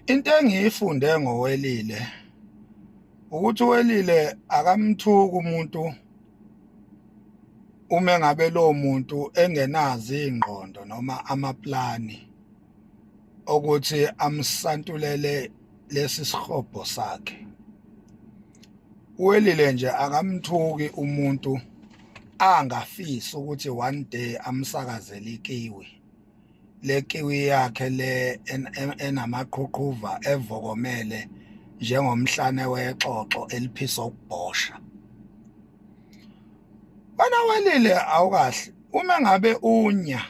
Into engiyifunde ngoWelile ukuthi uWelile akamthuki umuntu uma ngabe lo muntu engenazi ingqondo noma amaplani ukuthi amsantulele lesi sihobho sakhe. uWelile nje akamthuki umuntu angafisi ukuthi one day amsakazele ikiwi, le kiwi yakhe le enamaqhuqhuva evokomele njengomhlane wexoxo eliphisa ukubhosha. Wena Welile awukahle uma ngabe unya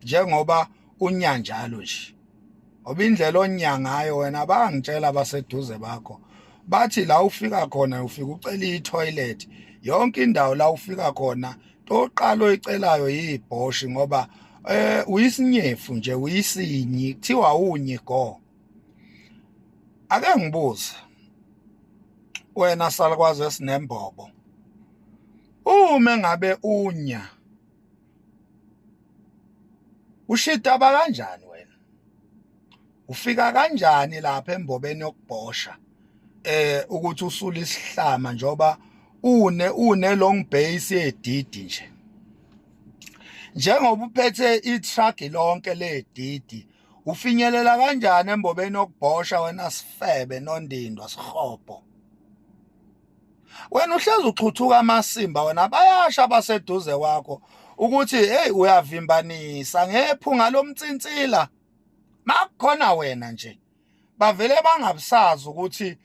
njengoba unya njalo nje, ngoba indlela onya ngayo wena bangitshela abaseduze bakho bathi la ufika khona ufika ucela i-toilet, yonke indawo la ufika khona toqala oyicelayo yibhoshi ngoba uyisinyefu nje, uyisinyi, kuthiwa unyi go. Ake ngibuze wena salukwazi esinembobo, uma ngabe unya ushitaba kanjani wena? Ufika kanjani lapha embobeni yokubhosha ukuthi usule isihlama njoba une long base yedidi nje, njengoba uphethe itruck lonke ledidi, ufinyelela kanjani embobeni yokubhosha wena sifebe nondindwa sihobho? Wena uhlezi uchuthuka amasimba, wena bayasha abaseduze kwakho ukuthi hey uyavimbanisa ngephunga lomtsintsila. Makukhona wena nje bavele bangabusazi ukuthi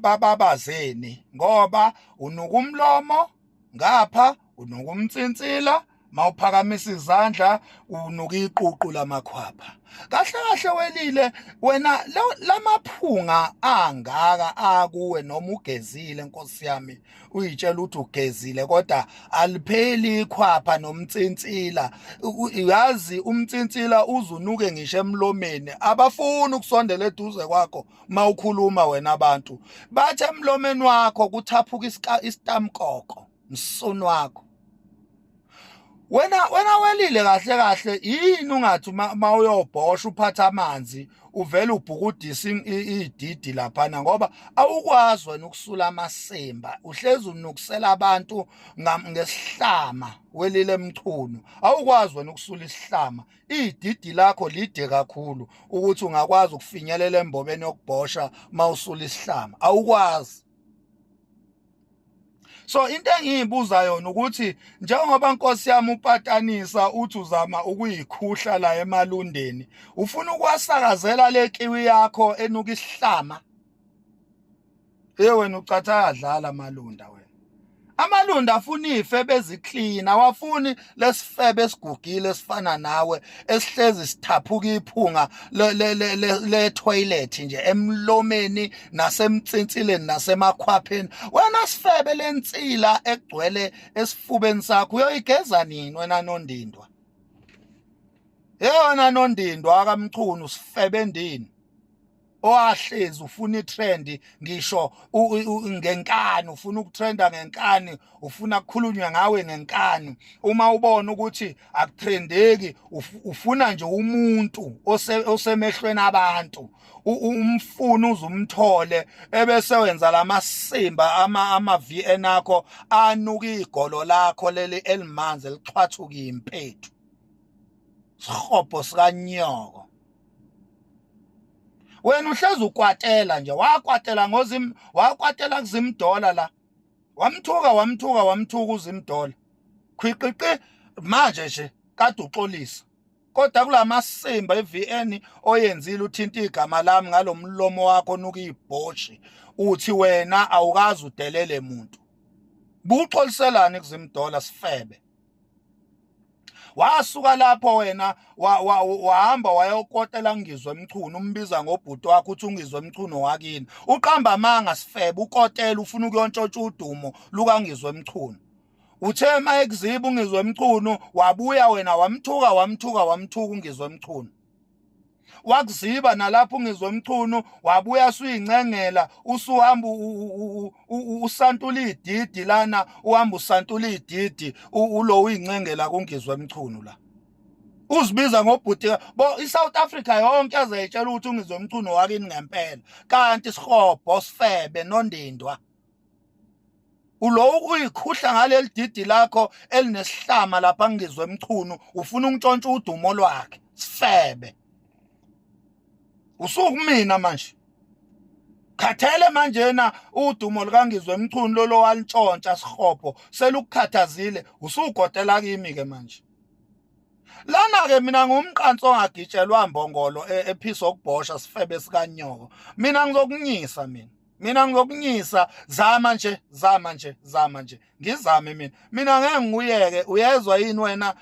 babazeni, ngoba unuka umlomo ngapha, unuka umtsintsila, mawuphakamisa izandla unuka iququ lamakhwapha. Kahle kahle Welile, wena lamaphunga angaka akuwe noma ugezile Nkosi yami, uyitshela ukuthi ugezile kodwa alipheli ikhwapha nomtsintsila. Uyazi umtsintsila uzunuke ngisho emlomeni, abafuni ukusondela eduze kwakho mawukhuluma wena. Abantu bathi emlomeni wakho kuthaphuka isitamkoko, msoni wakho. Wena Welile kahle kahle yini ungathi mawuyobhosha uphatha amanzi uvela ubhukudisa ididi laphana, ngoba awukwazi wena ukusula amasimba, uhlezi unukusela abantu ngesihlama. Welile Mchunu, awukwazi wena ukusula isihlama, ididi lakho lide kakhulu ukuthi ungakwazi ukufinyelela embobeni yokubhosha mawusula isihlama, awukwazi. So into engiyibuza yona ukuthi njengoba Nkosi yami upatanisa uthi uzama ukuyikhuhla la emalundeni, ufuna ukwasakazela le kiwi yakho enuka isihlama? Wena ucatha adlala amalunda wena. Amalunda afuna ife beziklina, awafuni lesifebe esigugile esifana nawe esihlezi sithaphuka iphunga le toilet nje emlomeni nasemtsintsileni nasemakhwapheni. Wena sifebe lensila egcwele esifubeni sakho uyoyigeza nini wena Nondindwa? Wena Nondindwa akamchunu sifebe ndini owahlezi ufuna itrend, ngisho ngenkani ufuna ukutrenda ngenkani, ufuna kukhulunywa ngawe ngenkani. Uma ubona ukuthi akutrendeki ufuna nje umuntu osemehlweni abantu, umfuna uze umthole ebese wenza lamasimba ama-VN akho anuka igolo lakho leli elimanzi elixhwathuka impethu, sihobho sikanyoko. Wena uhlezi ukwatela nje, wakwatela kuZimdola la, wamthuka uZimdola khwiqiqi manje nje kade uxolisa, kodwa kulamasimba eVN oyenzile uthinta igama lami ngalomlomo wakho onuka ibhoshi, uthi wena awukazi udelele muntu. Buxoliselani kuZimdola sifebe? Wasuka lapho wena wahamba wayokotela uNgizwe Mchunu, umbiza ngobhuti wakho uthi uNgizwe Mchunu wakini. Uqamba amanga sifebe, ukotela ufuna ukuyontshontsha udumo lukaNgizwe Mchunu. Uthe mayekuziba uNgizwe Mchunu wabuya wena wamthuka uNgizwe Mchunu. Wakuziba nalapho uNgizwe Mchunu wabuya suyingcengela, usuhamba usantula ididi lana, uhamba usantula ididi ulo uyincengela kuNgizwe Mchunu la. uzibiza ngobhuti bo iSouth Africa yonke azayitshela ukuthi ungizwe umculo wakini ngempela kanti Sikgobho Sifebe noNdindwa ulo uyikhuhla ngaleli didi lakho elinesihlama lapha ngizwe emchunu ufuna ukuntshontsha udumo lwakhe Sifebe usukumina manje khathele manje na udumo likangizwe emchunu lo walintshontsha Sikgobho selukukhathazile usugodela kimi ke manje lana ke mina ngumqanso ongagitshelwa mbongolo ephisa ukubhosha Sifebe sikanyoko mina ngizokunyisa mina ngizokunyisa zama nje ngizame mina ngeke ngiyeke uyezwa yini wena